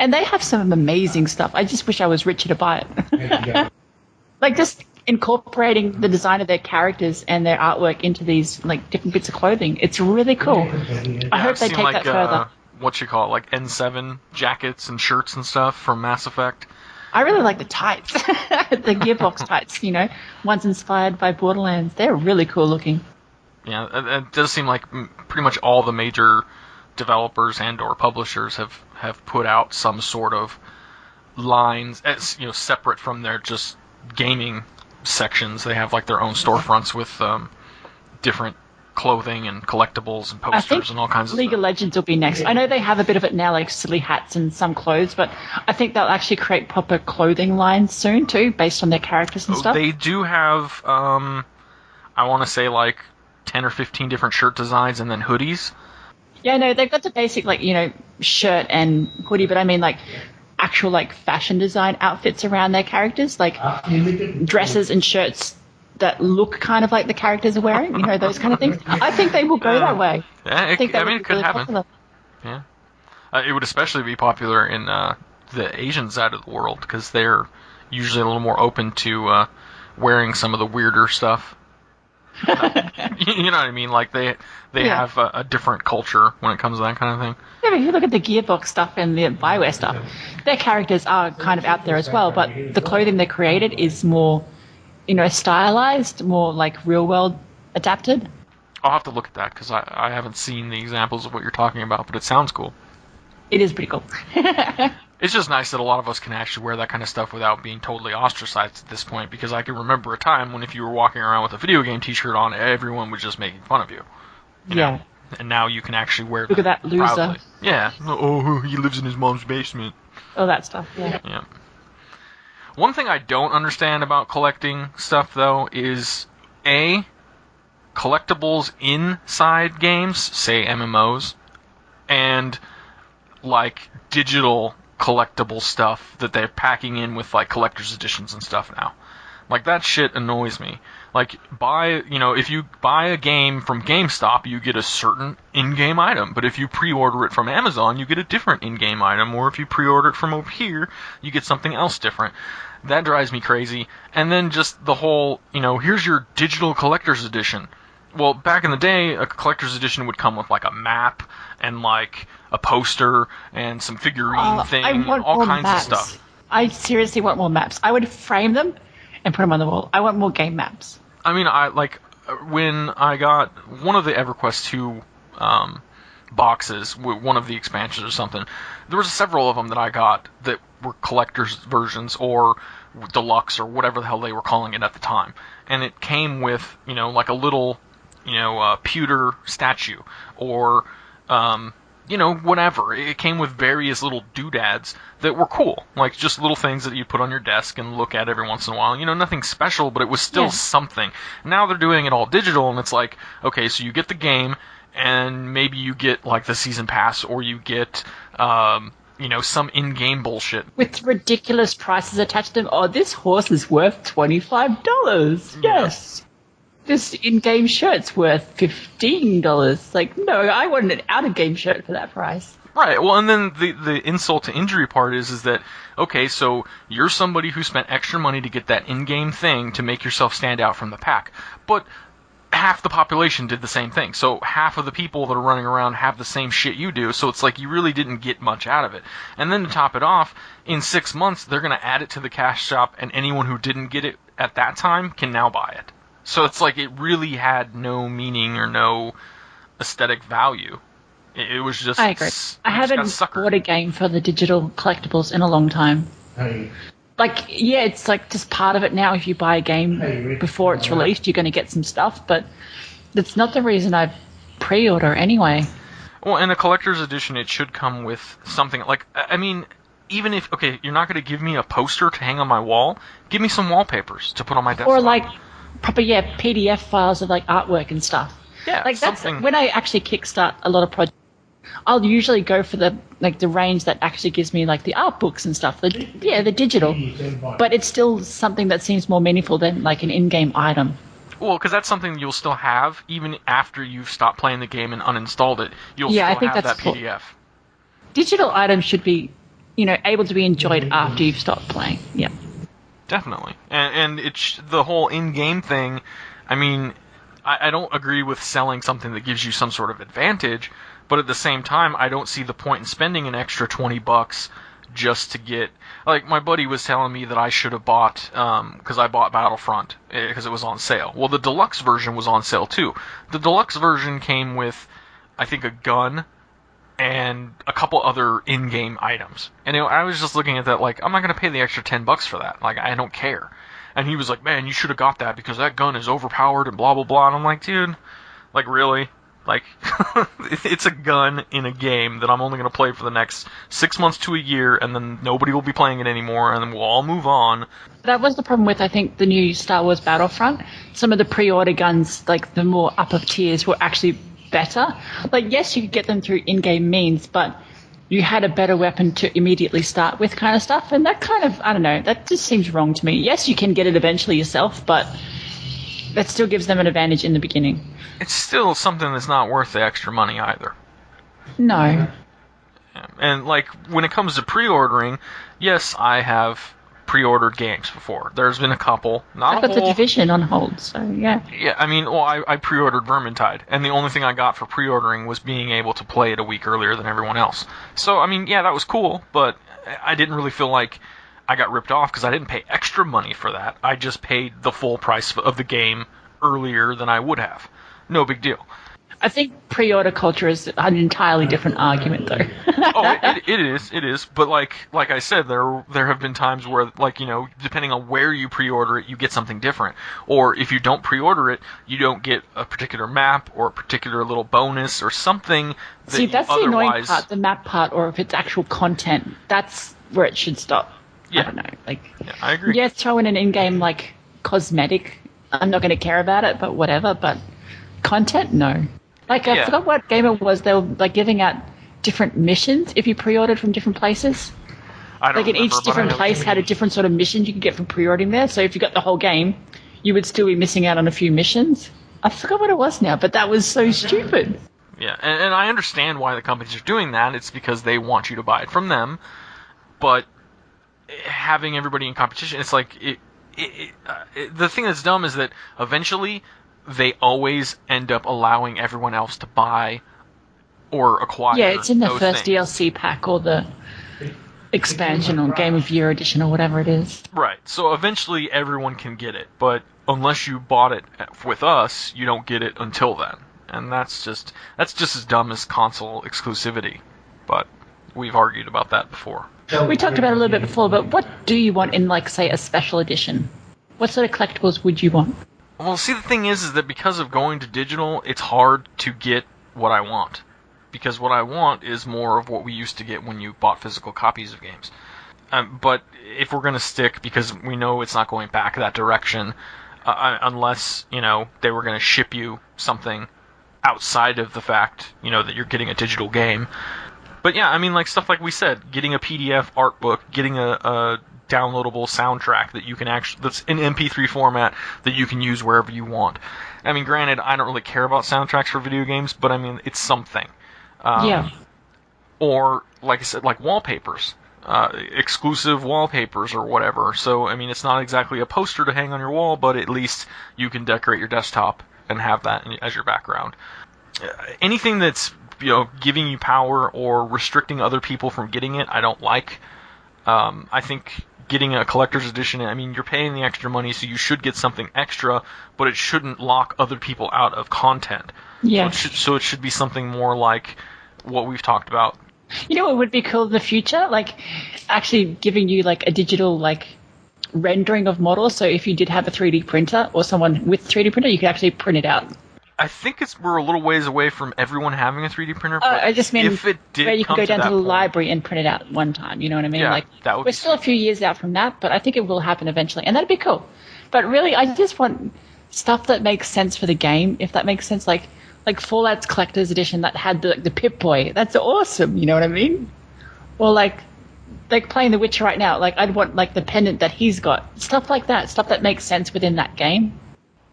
C: And they have some amazing stuff. I just wish I was richer to buy it. Just incorporating the design of their characters and their artwork into these different bits of clothing. It's really cool. I hope they take that further.
B: What you call it, N7 jackets and shirts and stuff from Mass Effect.
C: I really like the tights, the Gearbox tights. Ones inspired by Borderlands. They're really cool looking.
B: Yeah, it does seem like pretty much all the major developers and or publishers have put out some sort of lines as separate from their just gaming sections. They have their own storefronts with different clothing and collectibles and posters and all kinds of
C: League
B: stuff.
C: of Legends will be next. I know they have a bit of it now, silly hats and some clothes, but I think they'll actually create proper clothing lines soon too, based on their characters and stuff.
B: They do have I want to say 10 or 15 different shirt designs and then hoodies.
C: Yeah, no, they've got the basic, shirt and hoodie, but I mean, actual, fashion design outfits around their characters, dresses and shirts that look kind of like the characters are wearing, you know, those kind of things. I think they will go that way.
B: Yeah,
C: I think that
B: it could
C: really
B: happen.
C: popular.
B: Yeah, it would especially be popular in the Asian side of the world because they're usually a little more open to wearing some of the weirder stuff. You know what I mean? Like they have a different culture when it comes to that kind of thing.
C: Yeah, but you look at the Gearbox stuff and the Bioware stuff, their characters are kind of out there as well, but the clothing they created is more, you know, stylized, more like real world adapted.
B: I'll have to look at that because I haven't seen the examples of what you're talking about, but it sounds cool.
C: It is pretty cool.
B: It's just nice that a lot of us can actually wear that kind of stuff without being totally ostracized at this point, because I can remember a time when if you were walking around with a video game t-shirt on, everyone was just making fun of you. You know? And now you can actually wear
C: Look at that loser.
B: proudly. Yeah. Oh, he lives in his mom's basement.
C: All that stuff, yeah.
B: Yeah. One thing I don't understand about collecting stuff, though, is A, collectibles inside games, say MMOs, and like digital collectible stuff that they're packing in with like collector's editions and stuff now. Like that shit annoys me. Like if you buy a game from GameStop, you get a certain in-game item, but if you pre-order it from Amazon, you get a different in-game item, or if you pre-order it from over here, you get something else different. That drives me crazy. And then just the whole, here's your digital collector's edition. Well, back in the day, a collector's edition would come with like a map and like a poster and some figurine thing, all kinds of stuff.
C: I seriously want more maps. I would frame them and put them on the wall. I want more game maps.
B: I mean, when I got one of the EverQuest 2 boxes, one of the expansions or something, there was several of them that I got that were collector's versions or deluxe or whatever the hell they were calling it at the time. And it came with, like a little, pewter statue or, whatever. It came with various little doodads that were cool. Like just little things that you put on your desk and look at every once in a while. Nothing special, but it was still something. Now they're doing it all digital, and it's like, okay, so you get the game, and maybe you get like the season pass, or you get, some in-game bullshit.
C: With ridiculous prices attached to them. Oh, this horse is worth $25. Yes. This in-game shirt's worth $15. Like, no, I want an out-of-game shirt for that price.
B: Right. Well, and then the insult to injury part is that, okay, so you're somebody who spent extra money to get that in-game thing to make yourself stand out from the pack. But half the population did the same thing. So half of the people that are running around have the same shit you do. So it's like you really didn't get much out of it. And then to top it off, in 6 months, they're going to add it to the cash shop, and anyone who didn't get it at that time can now buy it. So it's like it really had no meaning or no aesthetic value. It was just...
C: I agree. I haven't bought a game for the digital collectibles in a long time. Like, yeah, it's like just part of it now. If you buy a game before it's released, you're going to get some stuff, but that's not the reason I pre-order anyway.
B: Well, in a collector's edition, it should come with something like... I mean, even if... Okay, you're not going to give me a poster to hang on my wall. Give me some wallpapers to put on my desktop.
C: Or like... proper PDF files of like artwork and stuff.
B: Yeah,
C: like that's when I actually kickstart a lot of projects. I'll usually go for the range that actually gives me like the art books and stuff. The digital, but it's still something that seems more meaningful than like an in-game item.
B: Well, because that's something you'll still have even after you've stopped playing the game and uninstalled it. You'll still have that PDF.
C: Digital items should be, able to be enjoyed after you've stopped playing. Yeah.
B: Definitely. And it's the whole in-game thing. I mean, I don't agree with selling something that gives you some sort of advantage, but at the same time, I don't see the point in spending an extra $20 just to get... Like, my buddy was telling me that I should have bought... because I bought Battlefront, because it was on sale. Well, the deluxe version was on sale, too. The deluxe version came with, I think, a gun and a couple other in-game items. And I was just looking at that like, I'm not going to pay the extra $10 for that. Like, I don't care. And he was like, man, you should have got that because that gun is overpowered and blah, blah, blah. And I'm like, dude, like, really? Like, it's a gun in a game that I'm only going to play for the next 6 months to a year, and then nobody will be playing it anymore, and then we'll all move on.
C: That was the problem with, I think, the new Star Wars Battlefront. Some of the pre-order guns, like the more upper tiers, were actually better. Like, yes, you could get them through in-game means, but you had a better weapon to immediately start with kind of stuff, and that kind of, I don't know, that just seems wrong to me. Yes, you can get it eventually yourself, but that still gives them an advantage in the beginning.
B: It's still something that's not worth the extra money either.
C: No.
B: And like when it comes to pre-ordering, yes, I have pre-ordered games before. There's been a couple, not
C: I've
B: a
C: got
B: whole.
C: the Division on hold, so yeah.
B: Yeah, I mean, well, I pre-ordered Vermintide, and the only thing I got for pre-ordering was being able to play it a week earlier than everyone else. So, I mean, yeah, that was cool, but I didn't really feel like I got ripped off because I didn't pay extra money for that. I just paid the full price of the game earlier than I would have. No big deal.
C: I think pre-order culture is an entirely different argument, though.
B: It is. But like I said, there have been times where, like, you know, depending on where you pre-order it, you get something different. Or if you don't pre-order it, you don't get a particular map or a particular little bonus or something.
C: See, that's the annoying part, the map part, or if it's actual content. That's where it should stop.
B: Yeah.
C: I don't know. Like,
B: yeah, I agree.
C: Yeah, throw in an in-game like cosmetic. I'm not going to care about it, but whatever. But content, no. Like, I forgot what game it was. They were like giving out different missions if you pre-ordered from different places.
B: I don't remember,
C: each different place had a different sort of mission you could get from pre-ordering there. So if you got the whole game, you would still be missing out on a few missions. I forgot what it was now, but that was so stupid.
B: Yeah, and I understand why the companies are doing that. It's because they want you to buy it from them. But having everybody in competition, it's like the thing that's dumb is that eventually they always end up allowing everyone else to buy or acquire.
C: Yeah, it's in the first
B: things.
C: DLC pack or the expansion or Game of Year edition or whatever it is.
B: Right. So eventually everyone can get it, but unless you bought it with us, you don't get it until then. And that's just as dumb as console exclusivity. But we've argued about that before.
C: We talked about it a little bit before, but what do you want in, like, say, a special edition? What sort of collectibles would you want?
B: Well, see, the thing is that because of going to digital, it's hard to get what I want. Because what I want is more of what we used to get when you bought physical copies of games. But if we're going to stick, because we know it's not going back that direction, unless, you know, they were going to ship you something outside of the fact, you know, that you're getting a digital game. But yeah, I mean, like stuff like we said, getting a PDF art book, getting a downloadable soundtrack that you can actually, that's in MP3 format that you can use wherever you want. I mean, granted, I don't really care about soundtracks for video games, but I mean, it's something.
C: Yeah.
B: Or, like I said, like wallpapers. Exclusive wallpapers or whatever. So, I mean, it's not exactly a poster to hang on your wall, but at least you can decorate your desktop and have that as your background. Anything that's, you know, giving you power or restricting other people from getting it, I don't like. I think getting a collector's edition, I mean, you're paying the extra money, so you should get something extra, but it shouldn't lock other people out of content.
C: Yeah.
B: So it should be something more like what we've talked about.
C: You know what would be cool in the future? Like, actually giving you, like, a digital, like, rendering of models. So if you did have a 3D printer or someone with 3D printer, you could actually print it out.
B: I think we're a little ways away from everyone having a 3D printer. But
C: I just mean
B: if it did
C: where you can go down to the
B: point,
C: library and print it out one time. You know what I mean?
B: Yeah,
C: like,
B: that would
C: we're
B: be
C: still a few years out from that, but I think it will happen eventually, and that'd be cool. But really, I just want stuff that makes sense for the game. If that makes sense, like Fallout's collector's edition that had the Pip-Boy. That's awesome. You know what I mean? Or like playing The Witcher right now. Like, I'd want like the pendant that he's got. Stuff like that. Stuff that makes sense within that game.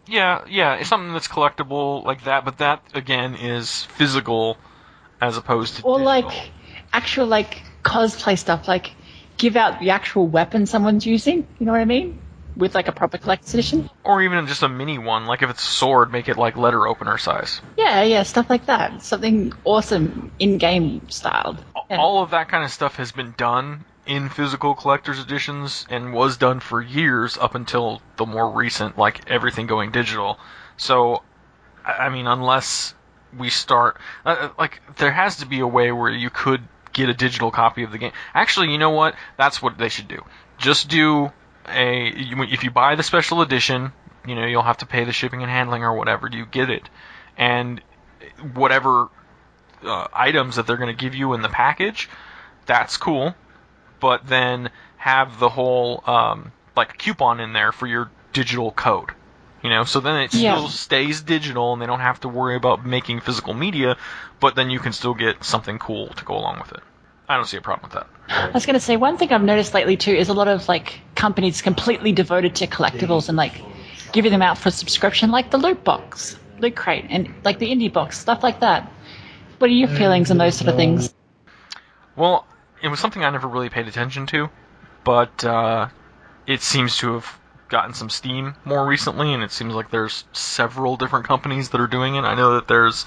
B: Yeah, it's something that's collectible like that, but that, again, is physical as opposed to
C: or
B: digital.
C: like actual like cosplay stuff, like give out the actual weapon someone's using, you know what I mean? With like a proper collector's edition.
B: Or even just a mini one, like if it's a sword, make it like letter opener size.
C: Yeah, stuff like that. Something awesome in-game styled. Yeah.
B: All of that kind of stuff has been done in physical collector's editions and was done for years up until the more recent, like everything going digital. So, I mean, unless we start, like, there has to be a way where you could get a digital copy of the game. Actually, you know what? That's what they should do. Just do if you buy the special edition, you know, you'll have to pay the shipping and handling or whatever. You get it. And whatever items that they're going to give you in the package, that's cool. But then have the whole like coupon in there for your digital code, you know. So then it still stays digital, and they don't have to worry about making physical media. But then you can still get something cool to go along with it. I don't see a problem with that.
C: I was going to say, one thing I've noticed lately too is a lot of like companies completely devoted to collectibles and like giving them out for subscription, like the loot box, loot crate, and like the indie box, stuff like that. What are your feelings on those sort of things?
B: Well, it was something I never really paid attention to, but it seems to have gotten some steam more recently, and it seems like there's several different companies that are doing it. I know that there's,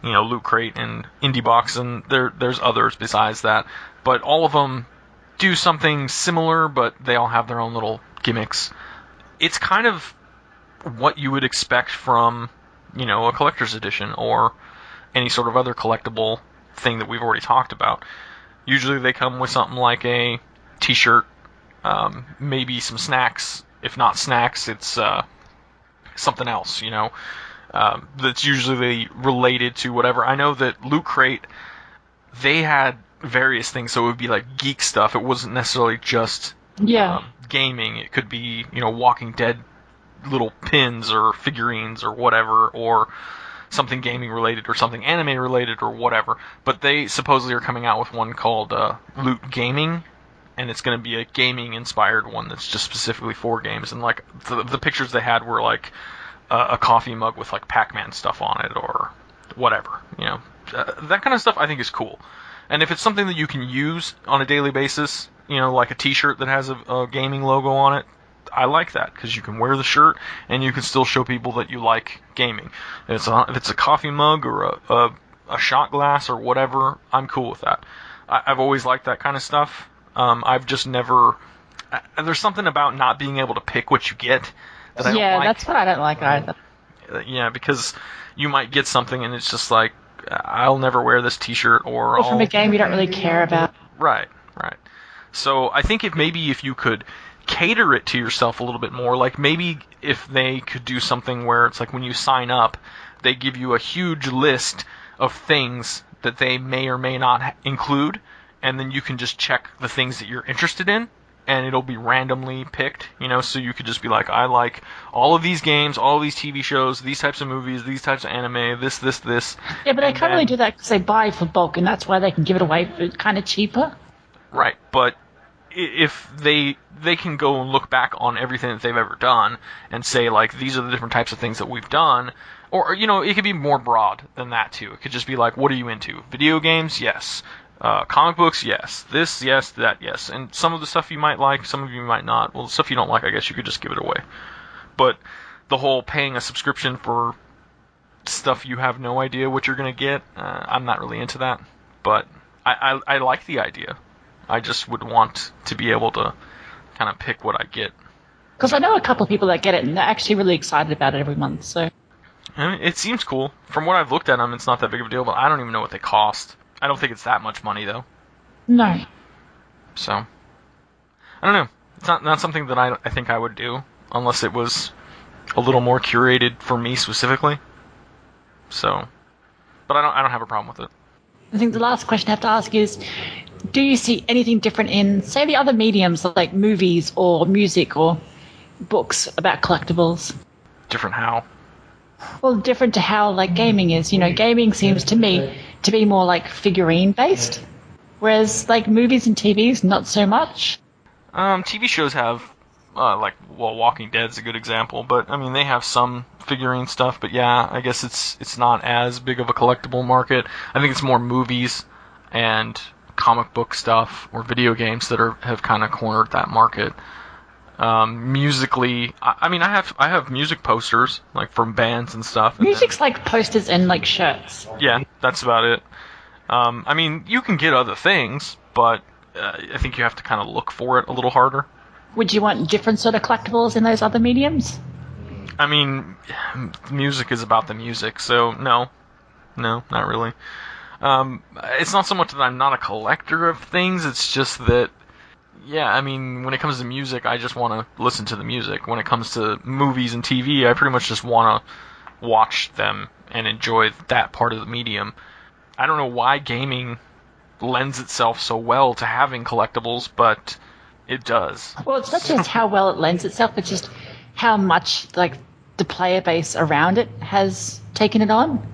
B: Loot Crate and Indie Box, and there's others besides that, but all of them do something similar, but they all have their own little gimmicks. It's kind of what you would expect from, a collector's edition or any sort of other collectible thing that we've already talked about. Usually they come with something like a t-shirt, maybe some snacks. If not snacks, it's something else, that's usually related to whatever. I know that Loot Crate, they had various things, so it would be like geek stuff. It wasn't necessarily just gaming. It could be, Walking Dead little pins or figurines or whatever, or something gaming related or something anime related or whatever. But they supposedly are coming out with one called Loot Gaming, and it's going to be a gaming inspired one that's just specifically for games. And like the pictures they had were like a coffee mug with like Pac-Man stuff on it or whatever. That kind of stuff I think is cool. And if it's something that you can use on a daily basis, like a t-shirt that has a gaming logo on it, I like that, because you can wear the shirt and you can still show people that you like gaming. If it's a coffee mug or a shot glass or whatever, I'm cool with that. I've always liked that kind of stuff. I've just never... There's something about not being able to pick what you get that I don't like.
C: Yeah, that's what I don't like either.
B: Yeah, because you might get something and it's just like, I'll never wear this t-shirt,
C: or from a game you don't really care about.
B: Right. So I think if you could cater it to yourself a little bit more, like maybe if they could do something where it's like when you sign up, they give you a huge list of things that they may or may not include, and then you can just check the things that you're interested in, and it'll be randomly picked, so you could just be like, I like all of these games, all of these TV shows, these types of movies, these types of anime, this.
C: Yeah, but they can't really do that because they buy for bulk, and that's why they can give it away for kind of cheaper.
B: Right, but if they can go and look back on everything that they've ever done and say, like, these are the different types of things that we've done, or, it could be more broad than that, too. It could just be like, what are you into? Video games? Yes. Comic books? Yes. This? Yes. That? Yes. And some of the stuff you might like, some of you might not. Well, the stuff you don't like, I guess you could just give it away. But the whole paying a subscription for stuff you have no idea what you're going to get, I'm not really into that. But I like the idea. I just would want to be able to kind of pick what I get.
C: Because I know a couple of people that get it, and they're actually really excited about it every month. So
B: I mean, it seems cool. From what I've looked at them, it's not that big of a deal, but I don't even know what they cost. I don't think it's that much money, though.
C: No.
B: So, I don't know. It's not something that I think I would do, unless it was a little more curated for me specifically. So, but I don't have a problem with it.
C: I think the last question I have to ask is, do you see anything different in, say, the other mediums, like movies or music or books about collectibles?
B: Different how?
C: Well, different to how, like, gaming is. Gaming seems to me to be more, like, figurine-based, whereas, like, movies and TVs, not so much.
B: TV shows have, Walking Dead's a good example, but, I mean, they have some figurine stuff, but yeah, I guess it's not as big of a collectible market. I think it's more movies and comic book stuff or video games that have kind of cornered that market. Musically, I mean, I have music posters, like, from bands and stuff.
C: Music's like posters and, like, shirts.
B: Yeah, that's about it. I mean, you can get other things, but I think you have to kind of look for it a little harder.
C: Would you want different sort of collectibles in those other mediums?
B: I mean, music is about the music, so no, not really. It's not so much that I'm not a collector of things, it's just that, yeah, I mean, when it comes to music, I just want to listen to the music. When it comes to movies and TV, I pretty much just want to watch them and enjoy that part of the medium. I don't know why gaming lends itself so well to having collectibles, but it does.
C: Well, it's not just how well it lends itself, it's just how much, like, the player base around it has taken it on.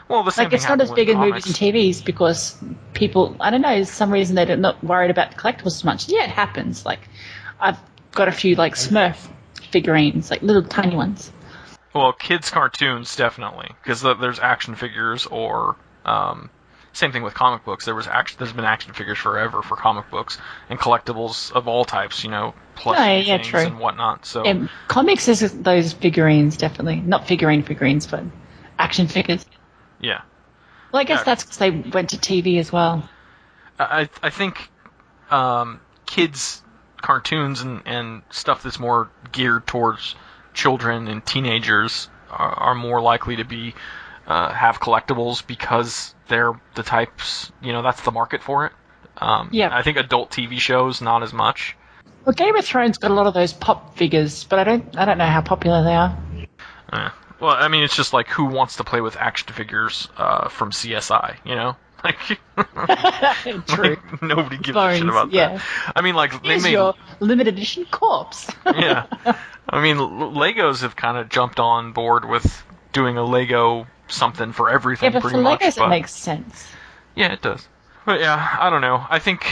B: Well, the same thing
C: it's not as big in
B: comics.
C: movies and TVs because people, I don't know, for some reason they're not worried about collectibles as much. Yeah, it happens. Like, I've got a few, like, Smurf figurines, like little tiny ones.
B: Well, kids' cartoons, definitely. Because there's action figures or... same thing with comic books. There's been action figures forever for comic books. And collectibles of all types, plush things
C: true.
B: and whatnot. So
C: Yeah, comics is those figurines, definitely. Not figurines, but action figures.
B: yeah.
C: Well, I guess that's because they went to TV as well.
B: I think kids' cartoons and stuff that's more geared towards children and teenagers are more likely to be have collectibles because they're the types, that's the market for it. I think adult TV shows not as much.
C: Well, Game of Thrones got a lot of those pop figures, but I don't know how popular they are.
B: Well, I mean, it's just like who wants to play with action figures from CSI, Like,
C: True.
B: like nobody gives a shit about that. I mean, like they
C: Here's
B: made
C: your limited edition corpse.
B: yeah. I mean, Legos have kind of jumped on board with doing a Lego something for everything.
C: Yeah, but
B: pretty
C: for
B: much,
C: Legos it makes sense.
B: Yeah, it does. But yeah, I don't know. I think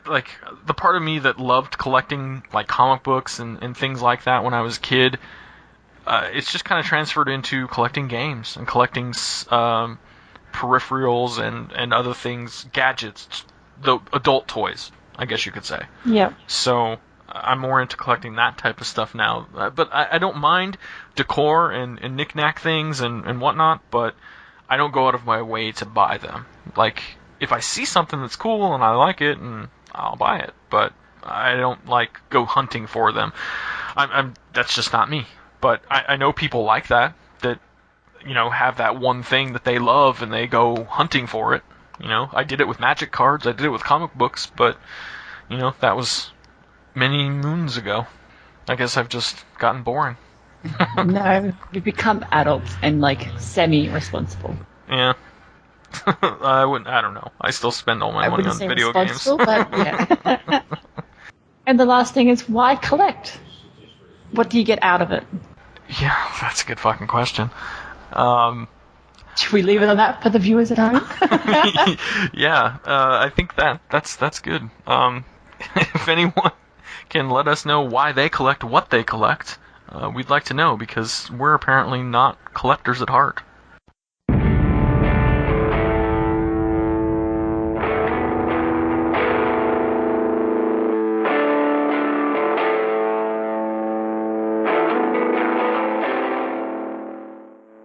B: like the part of me that loved collecting like comic books and things like that when I was a kid, it's just kind of transferred into collecting games and collecting peripherals and other things, gadgets, the adult toys, I guess you could say.
C: Yeah.
B: So I'm more into collecting that type of stuff now. But I don't mind decor and knick-knack things and whatnot, but I don't go out of my way to buy them. Like, if I see something that's cool and I like it, and I'll buy it. But I don't, like, go hunting for them. That's just not me. But I know people like that have that one thing that they love and they go hunting for it. I did it with Magic cards, I did it with comic books, but, that was many moons ago. I guess I've just gotten boring.
C: No, we've become adults and, like, semi-responsible.
B: Yeah. I don't know. I still spend all my money on video games.
C: But yeah. And the last thing is, why collect? What do you get out of it?
B: Yeah, that's a good fucking question.
C: Should we leave it on that for the viewers at home?
B: Yeah, I think that's good. If anyone can let us know why they collect what they collect, we'd like to know, because we're apparently not collectors at heart.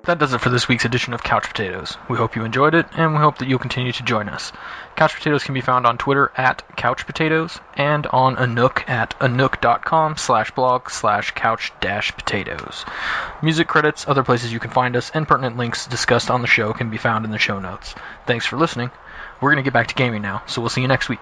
B: That does it for this week's edition of Couch Potatoes. We hope you enjoyed it, and we hope that you'll continue to join us. Couch Potatoes can be found on Twitter at Couch Potatoes, and on Anook at anook.com/blog/couch-potatoes. Music credits, other places you can find us, and pertinent links discussed on the show can be found in the show notes. Thanks for listening. We're going to get back to gaming now, so we'll see you next week.